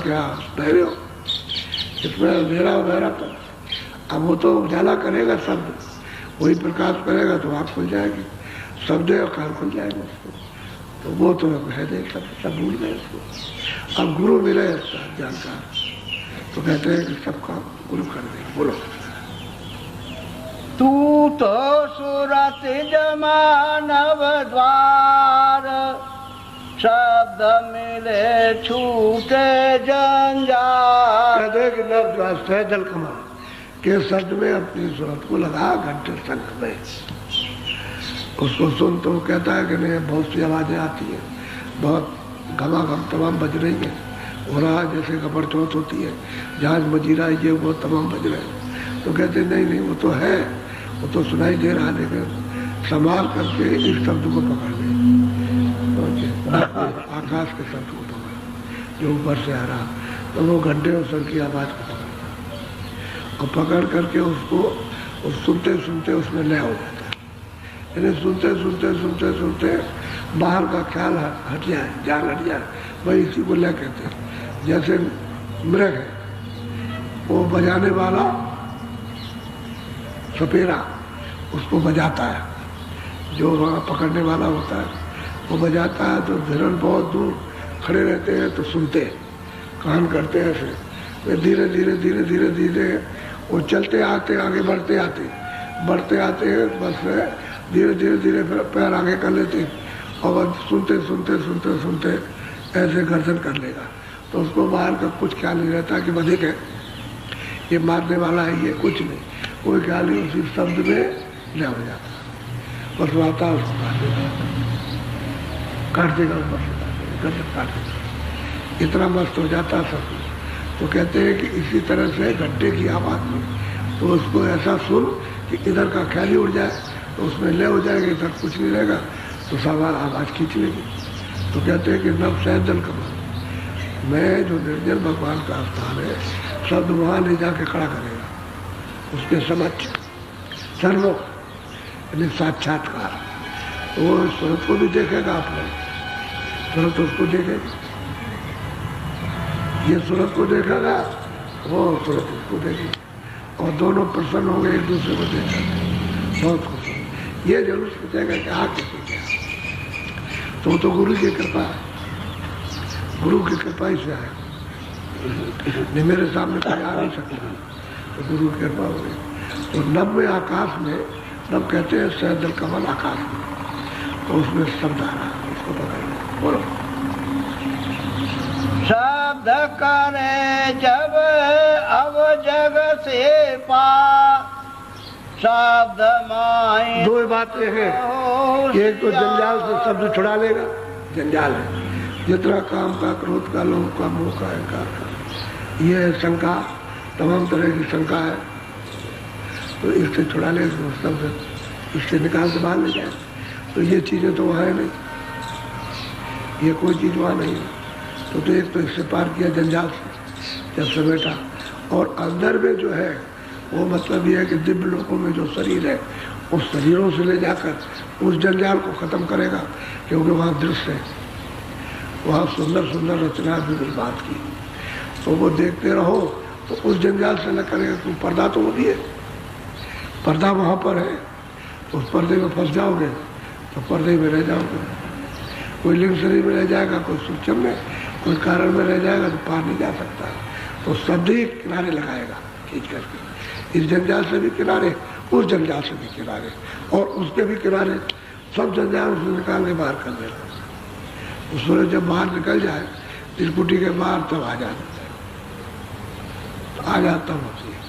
क्या बहरे हो, इसमें अंधेरा हो गहरा तो अब वो तो उजाला करेगा शब्द, वही प्रकाश करेगा तो आँख खुल जाएगी, शब्द है और कान खुल जाएगा उसको। तो वो तो है नहीं, सब भूल गए उसको। अब गुरु मिले जानकार तो कहते हैं कि सबका गुरु कर दे। बोलो। तू तो सूरत जमानव द्वार, शब्द मिले छूटे जंजाल। कहते हैं कि नव दल कमा के शब्द में अपनी सूरत को लगा घंटे शंख में, उसको सुन तो कहता है कि नहीं बहुत सी आवाजें आती है, बहुत घमाघम तमाम बज रही है, हो रहा जैसे खबर चौथ होती है, जहाज मजीरा ये वो तमाम बज रहे हैं। तो कहते नहीं नहीं वो तो है, वो तो सुनाई दे रहा, लेकिन संभाल करके इस शब्द को पकड़ ले, आकाश के शब्द को पकड़ जो ऊपर से आ रहा, तो वो घंटे और सर की आवाज को पकड़ और पकड़ करके उसको सुनते सुनते उसमें लय हो जाता है। यानी सुनते सुनते सुनते सुनते बाहर का ख्याल हट जाए, जान हट जाए, वही इसी को लय कहते हैं। जैसे मृग है, वो बजाने वाला सपेरा उसको बजाता है, जो वहाँ पकड़ने वाला होता है वो बजाता है, तो हिरण बहुत दूर खड़े रहते हैं तो सुनते कान करते हैं ऐसे, वे धीरे धीरे धीरे धीरे धीरे वो चलते आते आगे बढ़ते आते हैं, बस धीरे धीरे धीरे फिर पैर आगे कर लेते और बस सुनते सुनते सुनते सुनते ऐसे गर्दन कर लेगा, तो उसको बाहर का कुछ ख्याल नहीं रहता कि बधिक है, ये मारने वाला है, ये कुछ नहीं, कोई ख्याल नहीं, उसी शब्द में ले हो जाता बस आता है, उसको काट देगा ऊपर से गर्दन काट देगा, इतना मस्त हो जाता है सब। तो कहते हैं कि इसी तरह से घंटे की आवाज़ में तो उसको ऐसा सुन कि इधर का ख्याल ही उड़ जाए, तो उसमें ले हो जाएगा, इधर कुछ नहीं रहेगा, तो सवाल आवाज़ खींच लेगी। तो कहते हैं कि नव सहजल कमल मैं जो निर्जल भगवान का स्थान है, शब्द वहाँ ले जाके खड़ा करेगा, उसके समक्ष सर्वों यानी साक्षात्कार। तो वो सूरत को भी देखेगा, आपने सूरत उसको देखेगा, ये सूरत को देखेगा, वो सूरत उसको देखेगी, और दोनों प्रसन्न होंगे एक दूसरे को देखेंगे, बहुत खुश होंगे। ये जरूर सोचेगा कि आ कैसे क्या, तो गुरु की कृपा है, गुरु की कृपा ही से आए, नहीं मेरे सामने कोई आ नहीं सकता, तो गुरु की कृपा हो गई। तो नभ में आकाश में, नभ कहते हैं सहजल कमल आकाश में, तो उसमें शब्द आ रहा है, उसको पकड़ना। बोलो। शब्द करे जब अब जग से पा, शब्द माई दो बातें हैं, एक तो जंजाल से शब्द छुड़ा लेगा, जंजाल है जितना काम का, क्रोध का, लोभ का, मोह का, अहंकार का, ये है शंका, तमाम तरह की शंका है, तो इससे छुड़ा ले, शब्द इससे निकाल के बाहर ले जाए, तो ये चीज़ें तो वहाँ है नहीं, ये कोई चीज़ वहाँ नहीं है। तो एक तो इससे पार किया जंजाल से जब समेटा, और अंदर में जो है वो मतलब ये है कि दिव्य लोकों में जो शरीर है, उस शरीरों से ले जाकर उस जंजाल को खत्म करेगा, क्योंकि वहाँ दृश्य है, वहाँ सुंदर सुंदर रचना भी बात की, तो वो देखते रहो, तो उस जंजाल से न करेगा। तो पर्दा तो वो भी है, पर्दा वहाँ पर है, उस पर्दे में फंस जाओगे तो पर्दे में रह जाओगे, कोई लिंग शरीर में रह जाएगा, कोई सूक्ष्म में, कोई कारण में रह जाएगा, तो पार नहीं जा सकता, तो शब्द ही किनारे लगाएगा खींच करके, इस जंजाल से भी किनारे, उस जंजाल से भी किनारे, और उसके भी किनारे, सब जंजाल उसने निकाल के बाहर कर देगा। उस सूरज जब बाहर निकल जाए त्रिपुटी के बाहर, तब आ जाता है, तो आ जाता होती है,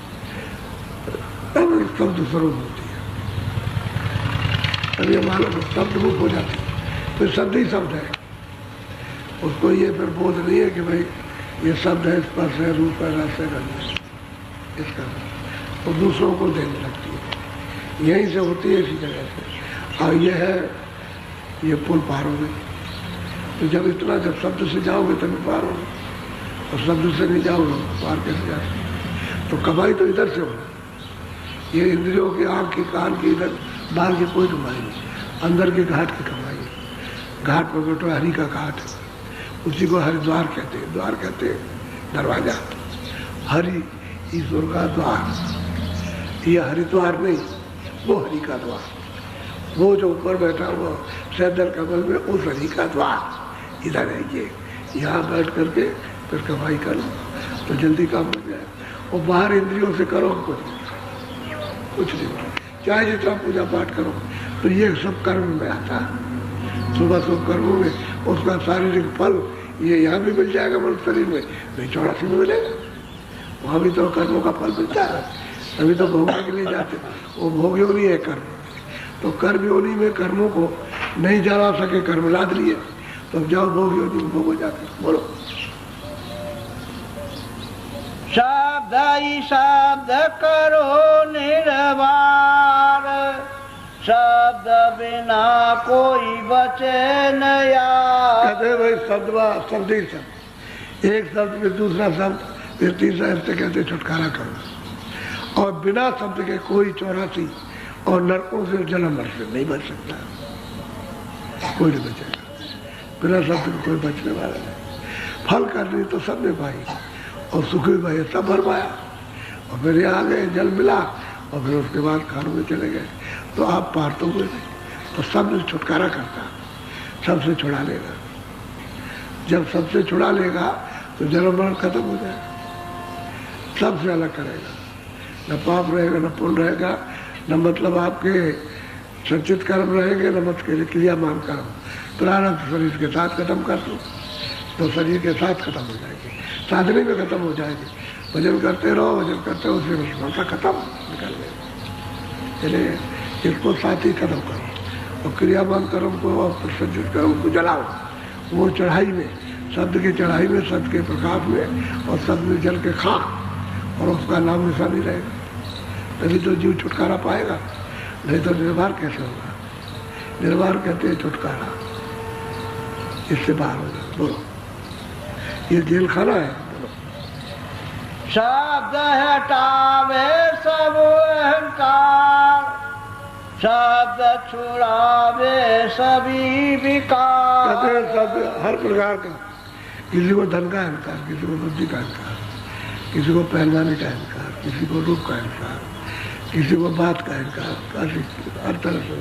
तब शब्द स्वरूप होती है, तब ये मालूम शब्द रूप हो जाती है, फिर शब्द ही शब्द है, उसको ये फिर बोध नहीं है कि भाई ये शब्द है, स्पर्श है, रूप है, रस है, गंध है, इसका तो दूसरों को देने लगती है, यहीं से होती है, इसी जगह से। और ये है, ये पुल पार हो गई, तो जब इतना, जब शब्द से जाओगे तभी पार होगे, और शब्द से नहीं जाओगे पार कैसे जा सकते। तो कमाई तो इधर से हो, ये इंद्रियों की, आँख की, कान की, इधर बाहर की कोई कमाई नहीं, अंदर के घाट की कमाई है। घाट पर बैठो, हरि का घाट है, उसी को हरिद्वार कहते हैं, द्वार कहते हैं, दरवाजा, हरि ईश्वर का द्वार। ये हरिद्वार नहीं, वो हरि का द्वार, वो जो ऊपर बैठा हुआ सैदल कमल में उस हरि का द्वार। इधर है ये, यहाँ बैठ करके फिर कमाई करो तो जल्दी काम हो जाए। और बाहर इंद्रियों से करो कुछ नहीं, चाहे जितना पूजा पाठ करो तो ये सब कर्म में आता है। सुबह सब कर्मों में उसका शारीरिक फल ये यहाँ भी मिल जाएगा, मनुष्य शरीर में नहीं, 84 में मिलेगा। वहाँ भी तो कर्मों का फल मिलता है, अभी तो भोगने के लिए जाते, वो भोग योनि है कर्म। तो कर्म योनि में कर्मों को नहीं जला सके, कर्म लाद लिए, तो अब जाओ भोग योनि में भोगो जाके। बोलो शब्द ही शब्द करो निर्वार, शब्द बिना कोई बचे न यार। कहते भाई शब्द ही शब्द, एक शब्द फिर दूसरा शब्द फिर तीसरा, ऐसे कहते छुटकारा करो। और बिना शब्द के कोई 84 और नरकों से जन्म मर से नहीं बच सकता, कोई नहीं बचेगा। बिना शब्द के कोई बचने वाला नहीं। फल करनी तो सबने पाई और सुखी भाई सब भर पाया, और फिर यहाँ आ गए, जल मिला और फिर उसके बाद खानों में चले गए। तो आप पार तो हुए नहीं, तो सबने छुटकारा करता, सबसे छुड़ा लेगा। जब सबसे छुड़ा लेगा तो जन्म मरण खत्म हो जाएगा, सबसे अलग करेगा। न पाप रहेगा, न पुण्य रहेगा, न मतलब आपके संचित कर्म रहेंगे, न मत के क्रियामान कर्म। प्रारब्ध शरीर के साथ खत्म कर दो तो शरीर के साथ खत्म हो जाएगी, साधने में खत्म हो जाएगी। भजन करते रहो, भजन करते रहो, उसमें समस्या खत्म निकल गई। चलिए इसको साथ ही खत्म करो और क्रियामान कर्म को और संचित कर्म को जलाओ। वो चढ़ाई में, शब्द की चढ़ाई में, शब्द के प्रकाश में और शब्द में जल के खा, और उसका नाम निशानी रहेगा, तभी तो जीव छुटकारा पाएगा। नहीं तो निर्वार कैसे होगा? निर्वार कहते हैं छुटकारा, इससे बाहर हो जाए। बोलो ये जेल खाना है। बोलो शब्द हटावे सब अहंकार, शब्द छुड़ावे सभी विकार। कहते हैं शब्द हर प्रकार का, किसी को धन का अहंकार, किसी को बुद्धि का अहंकार, किसी को पहलवानी का अहंकार, किसी को रूप का अहंकार, किसी को बात का अहंकार, हर तरह से,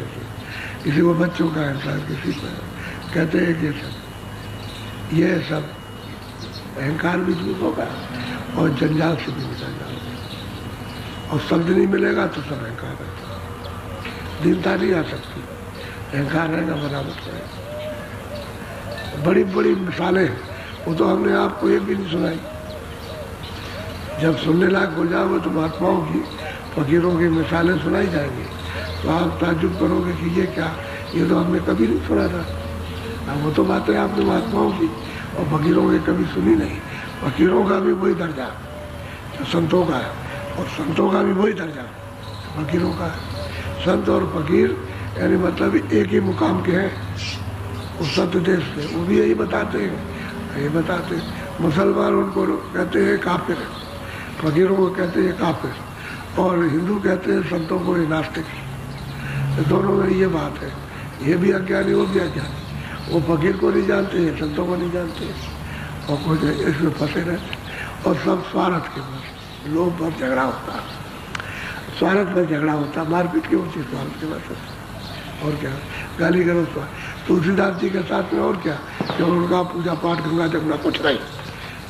किसी को बच्चों का अहंकार, किसी को कहते हैं कि ये सब अहंकार भी दूर होगा और जंजाल से भी निकल जाओगे। और शब्द नहीं मिलेगा तो सब अहंकार रहता, दीनता नहीं आ सकती, अहंकार रहेगा बराबर रहेगा। बड़ी बड़ी मिसालें वो तो हमने आपको एक भी नहीं सुनाई। जब सुनने लायक हो जाओगे तो महात्माओं की, फकीरों की मिसालें सुनाई जाएंगी तो आप ताज्जुब करोगे कि ये क्या, ये तो हमने कभी नहीं सुना था। वो तो बातें आपने महात्माओं की और फकीरों की कभी सुनी नहीं। फकीरों का भी वही दर्जा जो संतों का है, और संतों का भी वही दर्जा फकीरों का है। संत और फकीर यानी मतलब एक ही मुकाम के हैं उस सत्य देश से, वो भी यही बताते हैं। ये बताते मुसलमान उनको कहते हैं काफिर, फकीरों को कहते हैं काफिर, और हिंदू कहते हैं संतों को ये नास्तिक। तो दोनों में ये बात है, ये भी अज्ञानी, वो भी अज्ञानी। वो फकीर को नहीं जानते, संतों को नहीं जानते, और कुछ इसमें फंसे रहते, और सब स्वार्थ के बस, लोभ पर झगड़ा होता, स्वार्थ पर झगड़ा होता, मारपीट की होती स्वार्थ के बस। और क्या, गाली करो तुलसीदास जी के साथ में, और क्या, जब उनका पूजा पाठ गंगा जमुना कुछ नहीं,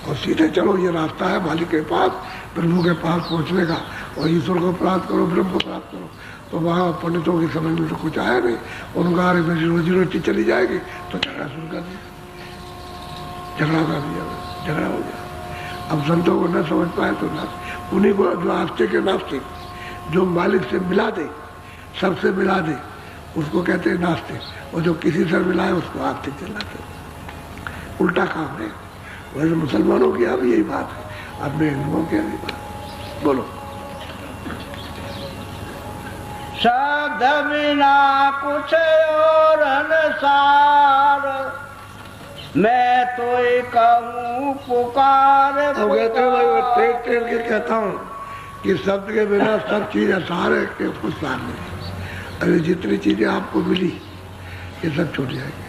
और सीधे चलो ये रास्ता है मालिक के पास, प्रभु के पास पहुंचने का, और ईश्वर को प्राप्त करो, ब्रह्म को प्राप्त करो। तो वहाँ पंडितों की समझ में तो कुछ आया नहीं, उनका अरे मेरी रोजी रोटी चली जाएगी, तो झगड़ा शुरू कर दिया, झगड़ा कर दिया, झगड़ा हो गया। अब संतों को न समझ पाए तो उन्हीं को जो आस्तिक है नास्तिक, जो मालिक से मिला दे, सबसे मिला दे, उसको कहते हैं नास्तिक, और जो किसी से मिलाए उसको आस्तिक कहलाते। उल्टा काम है। वैसे मुसलमानों की अब यही बात है, अपने हिंदुओं की यही बात। बोलो शब्द बिना कुछ और अनुसार, मैं तो कहूँ पुकार। अब कहते हैं भाई, वो टेक टेक के कहता हूँ कि शब्द के बिना सब चीज आसार है कि कुछ सार नहीं। अरे जितनी चीजें आपको मिली ये सब छूट जाएगी।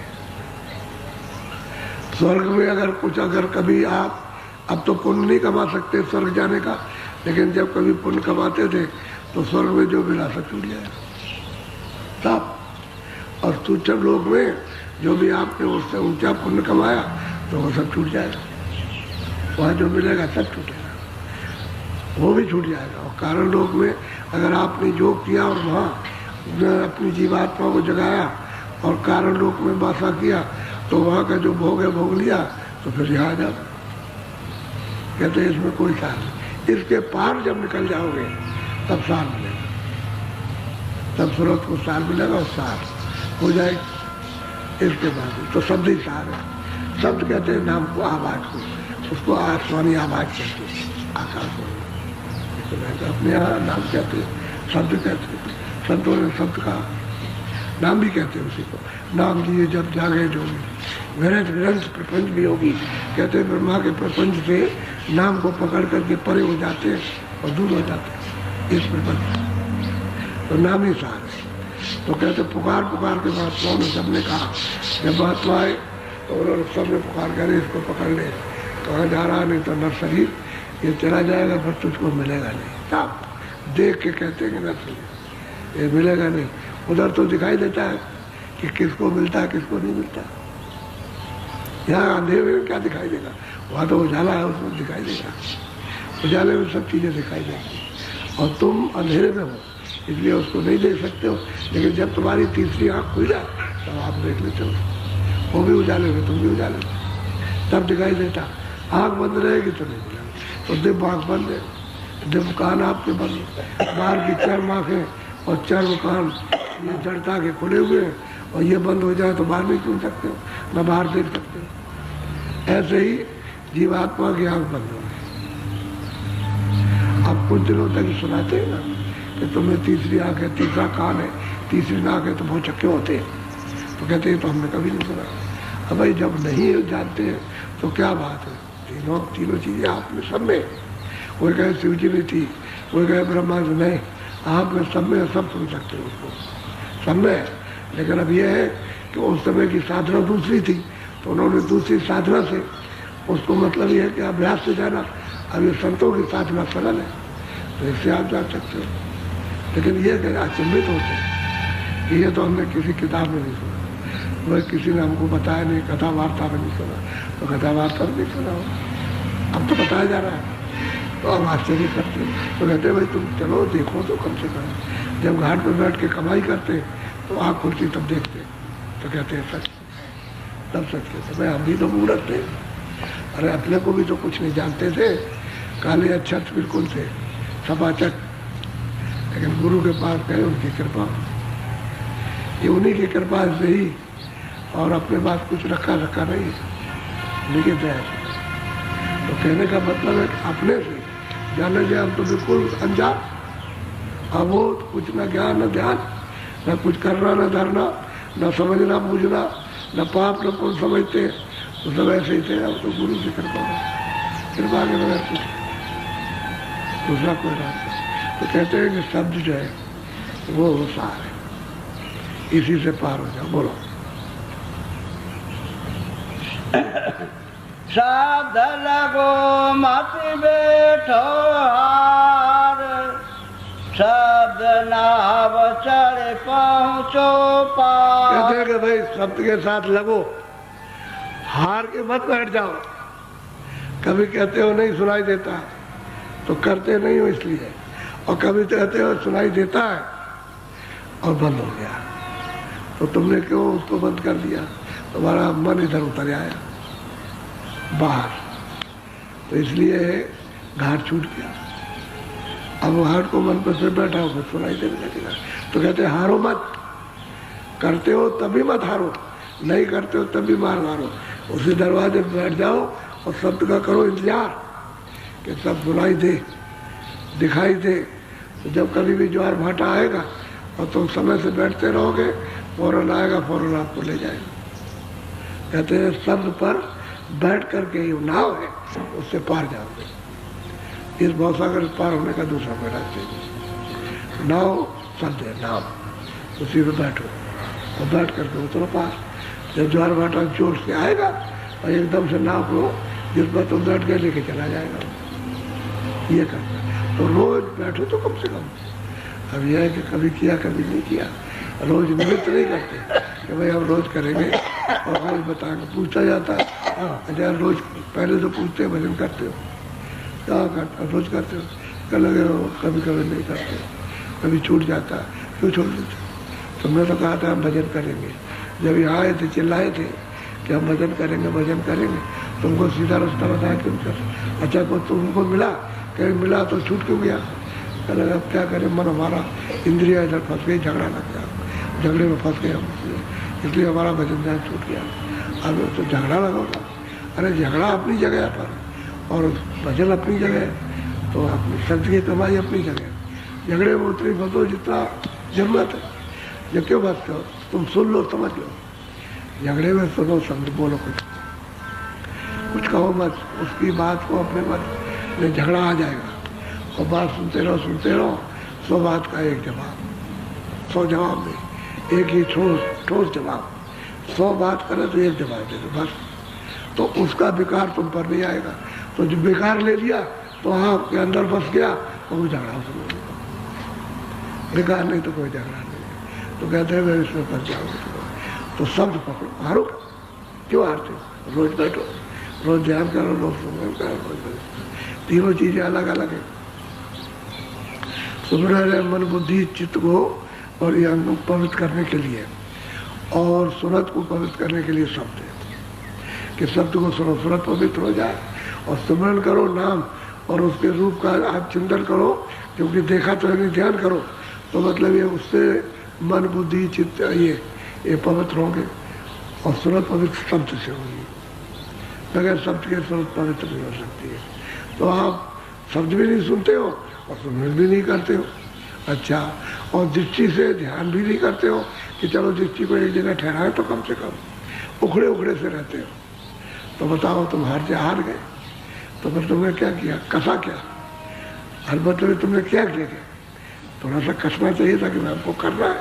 स्वर्ग में अगर कुछ, अगर कभी आप अब तो पुण्य नहीं कमा सकते स्वर्ग जाने का, लेकिन जब कभी पुण्य कमाते थे तो स्वर्ग में जो मिला सब छूट जाएगा सब। और सूक्ष्म लोक में जो भी आपने उससे ऊंचा पुण्य कमाया तो वो सब छूट जाएगा, वहाँ जो मिलेगा सब छूटेगा, वो भी छूट जाएगा। और कारण लोक में अगर आपने योग किया और वहाँ अपनी जीवात्मा को जगाया और कारण लोक में वासा किया तो वहाँ का जो भोग है भोग लिया तो फिर यहाँ आ जाओ। कहते हैं इसमें कोई सार नहीं, इसके पार जब निकल जाओगे तब सार मिलेगा, तब सूरत को सार मिलेगा और सार हो जाएगी। इसके बाद तो शब्द ही सार है। शब्द कहते हैं नाम को, आवाज को, उसको आसमानी आवाज कहते हैं, आकाश को अपने यहाँ नाम कहते हैं, शब्द कहते हैं। संतों ने शब्द का नाम भी कहते हैं उसी को। नाम लिए जब जागे जोगी, विरत विरंत प्रपंच भी होगी। कहते हैं ब्रह्मा के प्रपंच से नाम को पकड़ करके परे हो जाते हैं और दूर हो जाते हैं इस प्रपंच, तो नाम ही सार है। तो कहते पुकार पुकार के महात्माओं ने सबने कहा, जब महात्मा आए तो उन्होंने सबने पुकार करे इसको पकड़ ले, कहाँ जा रहा, नहीं तो नर्सरी ये चला जाएगा पर तुझको मिलेगा नहीं। साफ देख के कहते हैं कि नर्सरी ये मिलेगा नहीं। उधर तो दिखाई देता है कि किसको मिलता है किसको नहीं मिलता। यहाँ अंधेरे में क्या दिखाई देगा, वहाँ तो उजाला है उसमें दिखाई देगा, उजाले में सब चीज़ें दिखाई देंगी। और तुम अंधेरे में हो इसलिए उसको नहीं देख सकते हो, लेकिन जब तुम्हारी तीसरी आँख खुल जाए तब आप देख लेते हो, वो भी उजाले में तुम भी उजाले में, तब दिखाई देता। आँख बंद रहेगी तो नहीं मिलेगा। तो दिव्य आँख बंद है, दिव्य कान आपके बंद है, बाहर की चर्म आँखें और चर्म कान ये जड़ता के खुले हुए हैं, और ये बंद हो जाए तो बाहर नहीं सुन सकते हो, न बाहर देख सकते हो। ऐसे ही जीवात्मा की आँख बंद हो गई। अब कुछ दिनों तक सुनाते हैं ना कि तुम्हें तीसरी आँख है, तीसरा कान है, तीसरी नाक है, तो बहुत चक्के होते हैं। तो कहते हैं तो हमने कभी नहीं सुना। अब भाई जब नहीं जानते हैं तो क्या बात है, तीनों चीज़ें आप में सब में। कोई कहे शिव जी में थी, कोई कहे ब्रह्मा जी में, आप में सब में सब सुन सकते हो उसको, सब में। लेकिन अब यह है कि उस समय की साधना दूसरी थी, तो उन्होंने दूसरी साधना से उसको मतलब यह है कि अभ्यास से जाना। अब ये संतों की साधना सरल है तो इससे आप जा सकते हो। लेकिन ये कि अचंभित होते कि ये तो हमने किसी किताब में नहीं सुना, वह किसी ने हमको बताया नहीं, कथा वार्ता में नहीं सुना, तो कथा वार्ता में नहीं सुना हो, अब तो बताया जा रहा है तो अब आश्चर्य करते। तो कहते भाई तुम चलो देखो तो कम से कम। जब घाट पर बैठ के कमाई करते तो आँख खुलती तब देखते, तो कहते हैं सच, तब सच कहते भाई हम भी तो मूर्ख थे, अरे अपने को भी तो कुछ नहीं जानते थे, काले अक्षर बिल्कुल थे सपाचक, लेकिन गुरु के पास गए, उनकी कृपा, ये उन्हीं की कृपा से ही, और अपने पास कुछ रखा नहीं, लिखे थे। तो कहने का मतलब है कि अपने से जाने जाए हम तो बिल्कुल अनजान, अबोध, कुछ न ज्ञान न ध्यान, न कुछ करना न धरना, न समझना बूझना, न पाप न पुण्य समझते, तो सब ऐसे ही थे। अब तो गुरु की कृपा के बगैर कुछ दूसरा कोई रास्ता। तो कहते हैं कि शब्द जो है वो सार है, इसी से पार हो जाओ। बोलो शब्द लगो मत बैठो हार, शब्द नाव चढ़ पहुँचो पार। कहते हैं कि भाई शब्द के साथ लगो, हार के मत बैठ जाओ। कभी कहते हो नहीं सुनाई देता तो करते नहीं हो इसलिए, और कभी कहते हो सुनाई देता है और बंद हो गया, तो तुमने क्यों उसको बंद कर दिया? तुम्हारा मन इधर उतर आया बाहर, तो इसलिए घाट छूट गया। अब घाट को मन पर से बैठा हो फिर सुनाई देने लगेगा। तो कहते हारो मत, करते हो तभी मत हारो, नहीं करते हो तभी मार मारो। उसी दरवाजे पर बैठ जाओ और शब्द का करो इंतजार कि सब सुनाई दे, दिखाई दे। तो जब कभी भी ज्वार भाटा आएगा और तुम समय से बैठते रहोगे, फौरन आएगा, फौरन आपको ले जाएगा। कहते हैं शब्द पर बैठ करके ये नाव है, उससे पार जाओगे। इस भवसागर पार होने का दूसरा कोई रास्ता नहीं। नाव शब्द है, नाव, उसी में बैठो और बैठ करके उतरो पार। जब ज्वार भाटा जोर से आएगा और एकदम से नाव को जिस पर तुम डट के लेके चला जाएगा, ये करता। तो रोज बैठो तो कम से कम। अब यह है कि कभी किया कभी नहीं किया, रोज निमित्त नहीं करते कि भाई हम रोज करेंगे और रोज बताएंगे। पूछा जाता है, अच्छा रोज पहले तो पूछते भजन करते हो, क्या करते रोज करते हो, कल लगे कभी कभी नहीं करते, कभी छूट जाता है, क्यों छोड़ देते? तुमने तो कहा था हम भजन करेंगे, जब यहाँ आए थे चिल्लाए थे कि हम भजन करेंगे भजन करेंगे, तुमको सीधा रास्ता बताया क्यों कर? अच्छा को तुमको मिला, कहीं मिला तो छूट क्यों गया? कल अब क्या करें, मन हमारा इंद्रिया इधर फंस गई, झगड़ा लग गया, झगड़े में फंस गए हम, इसलिए हमारा भजन ध्यान छूट गया। अब तो झगड़ा लगा, अरे झगड़ा अपनी जगह पर और भजन अपनी जगह, तो अपनी संत की कमाई अपनी जगह। झगड़े में उतनी फंसो जितना जरूरत है, जब क्यों बात करो, तुम सुन लो समझ लो, झगड़े में सुनो समझ बोलो, कुछ कहो मत, उसकी बात को अपने मत, झगड़ा आ जाएगा। और बात सुनते रहो, 100 बात का एक जवाब, 100 जवाब में एक ही ठोस जवाब, 100 बात करे तो एक जवाब दे दो बस, तो उसका बेकार तुम पर नहीं आएगा। तो जो बेकार ले लिया तो आपके अंदर बस गया और वो झगड़ा सुनो, बेकार नहीं तो कोई झगड़ा नहीं। तो कहते हैं मैं इसमें फंस जाऊंगा, तो शब्द पकड़ो, हारो क्यों हारते हो? रोज बैठो, रोज ध्यान करो, रोज सुनो करो, तीनों चीजें अलग अलग है। सुमिरन है मन बुद्धि चित्त को और ये अंग पवित्र करने के लिए, और सुरत को पवित्र करने के लिए शब्द है कि शब्द को सुनो, सुरत पवित्र हो जाए। और सुमिरन करो नाम और उसके रूप का आप चिंतन करो, क्योंकि देखा तो है, ध्यान करो तो मतलब ये उससे मन बुद्धि चित्त ये पवित्र होंगे। और सुरत पवित्र शब्द से होगी, बगैर शब्द के सुरत पवित्र नहीं हो सकती है। तो आप शब्द भी नहीं सुनते हो और सुमिरन भी नहीं करते हो, अच्छा, और दृष्टि से ध्यान भी नहीं करते हो कि चलो दृष्टि को एक जगह ठहराए, तो कम से कम उखड़े उखड़े से रहते हो। तो बताओ तुम हार गए, तो फिर तुमने क्या किया, कसा क्या? हर मतलब तुमने क्या किया? थोड़ा सा कसना चाहिए था कि मैं हमको करना है,